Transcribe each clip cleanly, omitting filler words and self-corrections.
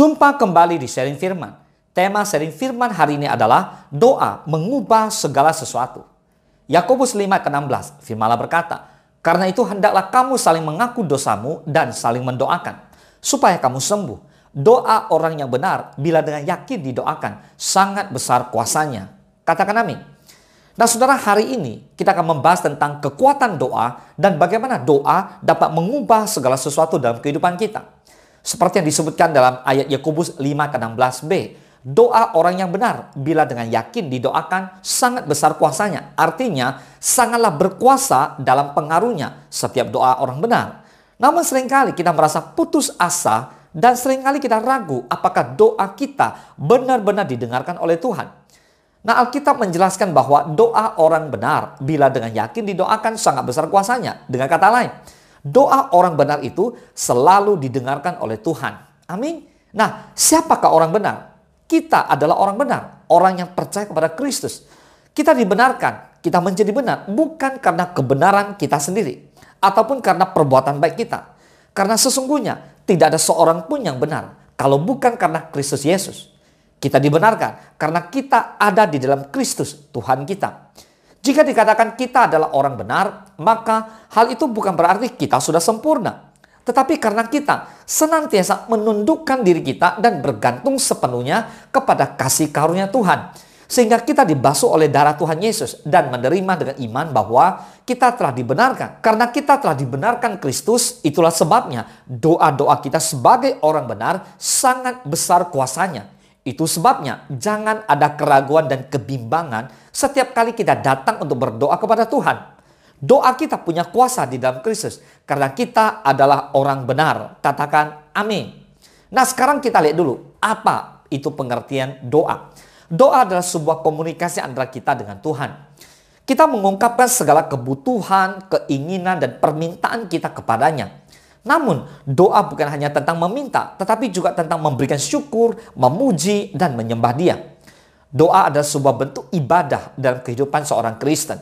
Jumpa kembali di Sharing Firman. Tema Sharing Firman hari ini adalah doa mengubah segala sesuatu. Yakobus 5:16, firman Allah berkata, "Karena itu hendaklah kamu saling mengaku dosamu dan saling mendoakan, supaya kamu sembuh. Doa orang yang benar bila dengan yakin didoakan, sangat besar kuasanya." Katakan amin. Nah saudara, hari ini kita akan membahas tentang kekuatan doa dan bagaimana doa dapat mengubah segala sesuatu dalam kehidupan kita. Seperti yang disebutkan dalam ayat Yakobus 5:16b, doa orang yang benar bila dengan yakin didoakan sangat besar kuasanya. Artinya sangatlah berkuasa dalam pengaruhnya setiap doa orang benar. Namun seringkali kita merasa putus asa dan seringkali kita ragu apakah doa kita benar-benar didengarkan oleh Tuhan. Nah, Alkitab menjelaskan bahwa doa orang benar bila dengan yakin didoakan sangat besar kuasanya. Dengan kata lain, doa orang benar itu selalu didengarkan oleh Tuhan. Amin. Nah, siapakah orang benar? Kita adalah orang benar, orang yang percaya kepada Kristus. Kita dibenarkan, kita menjadi benar bukan karena kebenaran kita sendiri ataupun karena perbuatan baik kita. Karena sesungguhnya tidak ada seorang pun yang benar kalau bukan karena Kristus Yesus. Kita dibenarkan karena kita ada di dalam Kristus Tuhan kita. Jika dikatakan kita adalah orang benar, maka hal itu bukan berarti kita sudah sempurna. Tetapi karena kita senantiasa menundukkan diri kita dan bergantung sepenuhnya kepada kasih karunia Tuhan. Sehingga kita dibasuh oleh darah Tuhan Yesus dan menerima dengan iman bahwa kita telah dibenarkan. Karena kita telah dibenarkan Kristus, itulah sebabnya doa-doa kita sebagai orang benar sangat besar kuasanya. Itu sebabnya jangan ada keraguan dan kebimbangan setiap kali kita datang untuk berdoa kepada Tuhan. Doa kita punya kuasa di dalam Kristus karena kita adalah orang benar. Katakan amin. Nah sekarang kita lihat dulu apa itu pengertian doa. Doa adalah sebuah komunikasi antara kita dengan Tuhan. Kita mengungkapkan segala kebutuhan, keinginan dan permintaan kita kepadanya. Namun, doa bukan hanya tentang meminta, tetapi juga tentang memberikan syukur, memuji, dan menyembah Dia. Doa adalah sebuah bentuk ibadah dalam kehidupan seorang Kristen.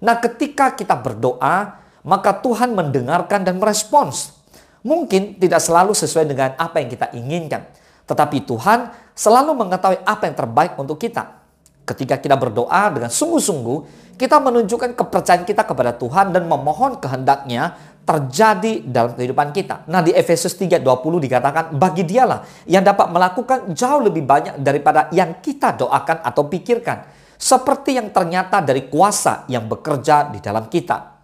Nah, ketika kita berdoa, maka Tuhan mendengarkan dan merespons. Mungkin tidak selalu sesuai dengan apa yang kita inginkan, tetapi Tuhan selalu mengetahui apa yang terbaik untuk kita. Ketika kita berdoa dengan sungguh-sungguh, kita menunjukkan kepercayaan kita kepada Tuhan dan memohon kehendak-Nya terjadi dalam kehidupan kita. Nah di Efesus 3:20 dikatakan, bagi Dialah yang dapat melakukan jauh lebih banyak daripada yang kita doakan atau pikirkan. Seperti yang ternyata dari kuasa yang bekerja di dalam kita.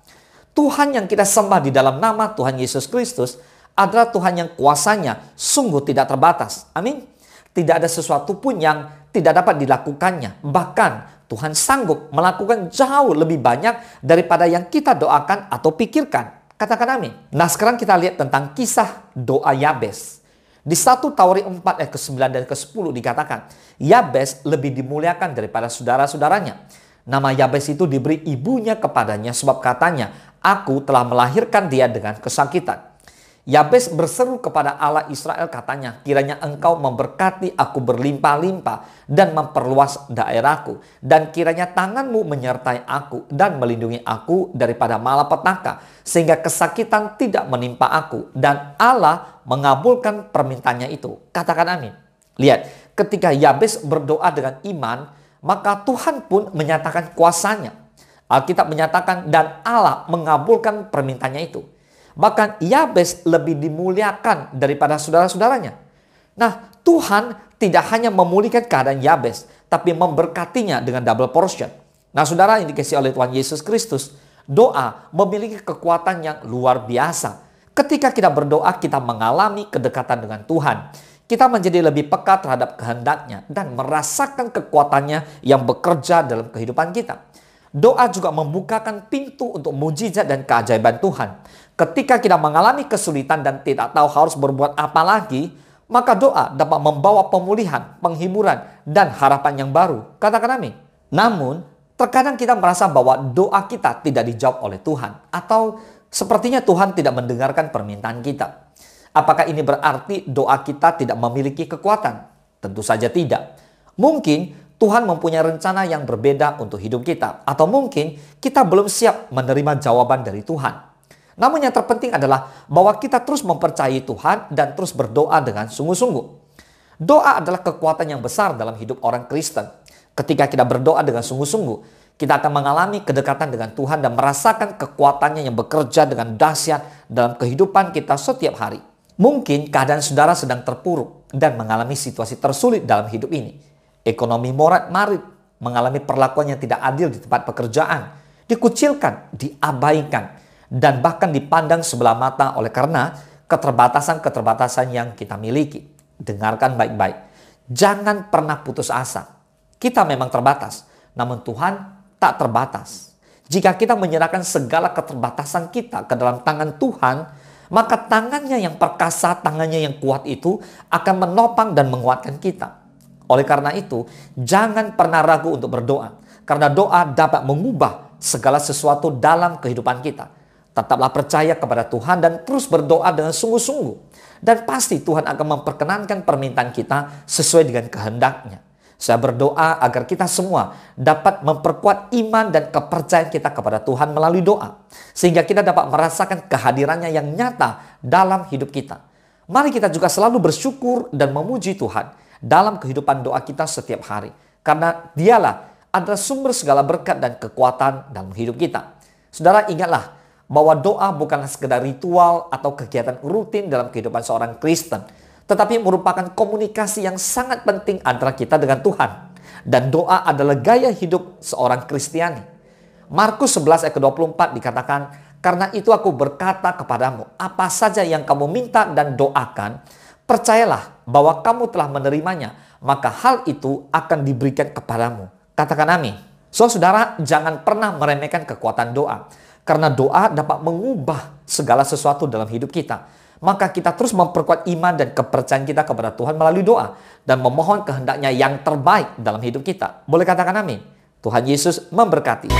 Tuhan yang kita sembah di dalam nama Tuhan Yesus Kristus adalah Tuhan yang kuasanya sungguh tidak terbatas. Amin. Tidak ada sesuatu pun yang tidak dapat dilakukannya. Bahkan Tuhan sanggup melakukan jauh lebih banyak daripada yang kita doakan atau pikirkan. Katakan amin. Nah sekarang kita lihat tentang kisah doa Yabes. Di 1 Tawarikh 4 ayat ke-9 dan ke-10 dikatakan, Yabes lebih dimuliakan daripada saudara-saudaranya. Nama Yabes itu diberi ibunya kepadanya sebab katanya, aku telah melahirkan dia dengan kesakitan. Yabes berseru kepada Allah Israel katanya, kiranya engkau memberkati aku berlimpah-limpah dan memperluas daerahku. Dan kiranya tanganmu menyertai aku dan melindungi aku daripada malapetaka. Sehingga kesakitan tidak menimpa aku. Dan Allah mengabulkan permintaannya itu. Katakan amin. Lihat, ketika Yabes berdoa dengan iman, maka Tuhan pun menyatakan kuasanya. Alkitab menyatakan dan Allah mengabulkan permintaannya itu. Bahkan Yabes lebih dimuliakan daripada saudara-saudaranya. Nah, Tuhan tidak hanya memulihkan keadaan Yabes, tapi memberkatinya dengan double portion. Nah, saudara yang dikasihi oleh Tuhan Yesus Kristus, doa memiliki kekuatan yang luar biasa. Ketika kita berdoa, kita mengalami kedekatan dengan Tuhan. Kita menjadi lebih peka terhadap kehendak-Nya dan merasakan kekuatannya yang bekerja dalam kehidupan kita. Doa juga membukakan pintu untuk mujizat dan keajaiban Tuhan. Ketika kita mengalami kesulitan dan tidak tahu harus berbuat apa lagi, maka doa dapat membawa pemulihan, penghiburan, dan harapan yang baru. Katakan amin. Namun, terkadang kita merasa bahwa doa kita tidak dijawab oleh Tuhan. Atau sepertinya Tuhan tidak mendengarkan permintaan kita. Apakah ini berarti doa kita tidak memiliki kekuatan? Tentu saja tidak. Mungkin Tuhan mempunyai rencana yang berbeda untuk hidup kita. Atau mungkin kita belum siap menerima jawaban dari Tuhan. Namun yang terpenting adalah bahwa kita terus mempercayai Tuhan dan terus berdoa dengan sungguh-sungguh. Doa adalah kekuatan yang besar dalam hidup orang Kristen. Ketika kita berdoa dengan sungguh-sungguh, kita akan mengalami kedekatan dengan Tuhan dan merasakan kekuatannya yang bekerja dengan dahsyat dalam kehidupan kita setiap hari. Mungkin keadaan saudara sedang terpuruk dan mengalami situasi tersulit dalam hidup ini. Ekonomi morat-marit, mengalami perlakuan yang tidak adil di tempat pekerjaan, dikucilkan, diabaikan, dan bahkan dipandang sebelah mata oleh karena keterbatasan-keterbatasan yang kita miliki. Dengarkan baik-baik. Jangan pernah putus asa. Kita memang terbatas, namun Tuhan tak terbatas. Jika kita menyerahkan segala keterbatasan kita ke dalam tangan Tuhan, maka tangannya yang perkasa, tangannya yang kuat itu akan menopang dan menguatkan kita. Oleh karena itu, jangan pernah ragu untuk berdoa, karena doa dapat mengubah segala sesuatu dalam kehidupan kita. Tetaplah percaya kepada Tuhan dan terus berdoa dengan sungguh-sungguh. Dan pasti Tuhan akan memperkenankan permintaan kita sesuai dengan kehendak-Nya. Saya berdoa agar kita semua dapat memperkuat iman dan kepercayaan kita kepada Tuhan melalui doa. Sehingga kita dapat merasakan kehadirannya yang nyata dalam hidup kita. Mari kita juga selalu bersyukur dan memuji Tuhan dalam kehidupan doa kita setiap hari. Karena Dialah adalah sumber segala berkat dan kekuatan dalam hidup kita. Saudara, ingatlah bahwa doa bukanlah sekedar ritual atau kegiatan rutin dalam kehidupan seorang Kristen, tetapi merupakan komunikasi yang sangat penting antara kita dengan Tuhan. Dan doa adalah gaya hidup seorang Kristiani. Markus 11 ayat ke-24 dikatakan, "Karena itu aku berkata kepadamu, apa saja yang kamu minta dan doakan, percayalah bahwa kamu telah menerimanya, maka hal itu akan diberikan kepadamu." Katakan amin. Saudara, jangan pernah meremehkan kekuatan doa. Karena doa dapat mengubah segala sesuatu dalam hidup kita. Maka kita terus memperkuat iman dan kepercayaan kita kepada Tuhan melalui doa. Dan memohon kehendak-Nya yang terbaik dalam hidup kita. Boleh katakan amin. Tuhan Yesus memberkati.